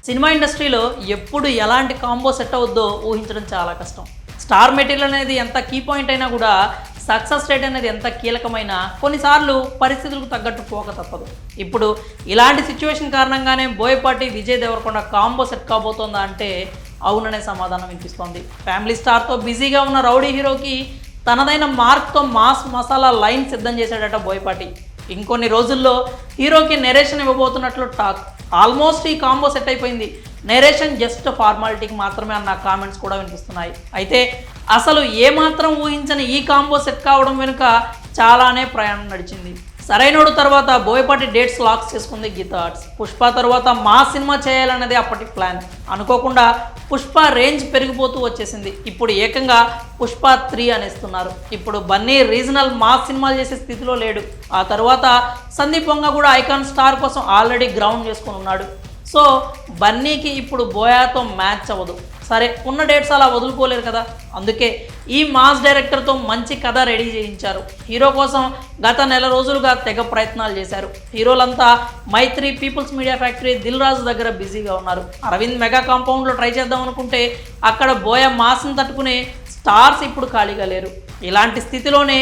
Cinema ఇండస్ట్రీలో ఎప్పుడు ఎలాంటి కాంబో సెట్ అవుద్దో ఊహించడం చాలా కష్టం. స్టార్ మెటీరియల్ అనేది ఎంత కీ పాయింట్ అయినా కూడా సక్సెస్ రేట్ అనేది ఎంత కీలకమైన కొన్నిసార్లు పరిస్థితులకు తగ్గట్టు పోక తప్పదు. ఇప్పుడు ఇలాంటి సిచ్యువేషన్ కారణంగానే బోయపాటి విజయ్ దేవరకొండ కాంబో సెట్ కాబోతోందా అంటే అవుననే సమాధానం వినిపిస్తోంది. ఫ్యామిలీ స్టార్తో బిజీగా ఉన్న రౌడీ హీరోకి తనదైన మార్క్తో మాస్ మసాలా లైన్ సిద్ధం చేశాడట బోయపాటి. ఇంకొన్ని రోజుల్లో హీరోకి నెరేషన్ ఇవ్వబోతున్నట్లు టాక్. ఆల్మోస్ట్ ఈ కాంబో సెట్ అయిపోయింది. నెరేషన్ జస్ట్ ఫార్మాలిటీకి మాత్రమే అన్న కామెంట్స్ కూడా వినిపిస్తున్నాయి. అయితే అసలు ఏమాత్రం ఊహించని ఈ కాంబో సెట్ కావడం వెనుక చాలానే ప్రయాణం నడిచింది. సరైనోడు తర్వాత బోయపాటి డేట్స్ లాక్స్ చేసుకుంది గీతా ఆర్ట్స్. పుష్ప తర్వాత మా సినిమా చేయాలన్నది అప్పటి ప్లాన్. అనుకోకుండా పుష్ప రేంజ్ పెరిగిపోతూ వచ్చేసింది. ఇప్పుడు ఏకంగా పుష్ప 3 అనేస్తున్నారు. ఇప్పుడు బన్నీ రీజనల్ మాస్ సినిమాలు చేసే స్థితిలో లేడు. ఆ తర్వాత సందీప్ వంగ కూడా ఐకాన్ స్టార్ కోసం ఆల్రెడీ గ్రౌండ్ చేసుకుని ఉన్నాడు. సో బన్నీకి ఇప్పుడు బోయాతో మ్యాచ్ అవ్వదు. సరే, ఉన్న డేట్స్ అలా వదులుకోలేరు కదా. అందుకే ఈ మాస్ డైరెక్టర్తో మంచి కథ రెడీ చేయించారు. హీరో కోసం గత నెల రోజులుగా తెగ ప్రయత్నాలు చేశారు. హీరోలంతా మైత్రి, peoples media factory, Dil Raju దగ్గర బిజీగా ఉన్నారు. అరవింద్ మెగా కాంపౌండ్లో ట్రై చేద్దాం అనుకుంటే అక్కడ బోయ మాస్ని తట్టుకునే స్టార్స్ ఇప్పుడు ఖాళీగా లేరు. ఇలాంటి స్థితిలోనే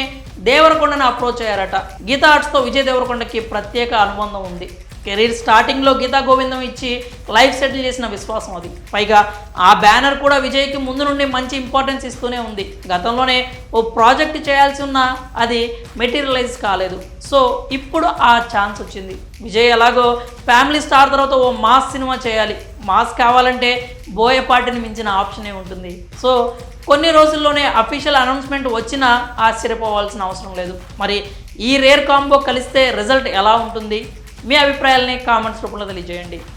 దేవరకొండను అప్రోచ్ అయ్యారట. గీతా ఆర్ట్స్తో విజయ్ దేవరకొండకి ప్రత్యేక అనుబంధం ఉంది. కెరీర్ స్టార్టింగ్లో గీతా గోవిందం ఇచ్చి లైఫ్ సెటిల్ చేసిన విశ్వాసం అది. పైగా ఆ బ్యానర్ కూడా విజయ్కి ముందు నుండి మంచి ఇంపార్టెన్స్ ఇస్తూనే ఉంది. గతంలోనే ఓ ప్రాజెక్ట్ చేయాల్సి ఉన్నా అది మెటీరియలైజ్ కాలేదు. సో ఇప్పుడు ఆ ఛాన్స్ వచ్చింది. విజయ్ ఎలాగో ఫ్యామిలీ స్టార్ తర్వాత ఓ మాస్ సినిమా చేయాలి. మాస్ కావాలంటే బోయపాటిని మించిన ఆప్షనే ఉంటుంది. సో కొన్ని రోజుల్లోనే అఫీషియల్ అనౌన్స్మెంట్ వచ్చినా ఆశ్చర్యపోవాల్సిన అవసరం లేదు. మరి ఈ రేర్ కాంబో కలిస్తే రిజల్ట్ ఎలా ఉంటుంది? మీ అభిప్రాయాలని కామెంట్స్ రూపంలో తెలియజేయండి.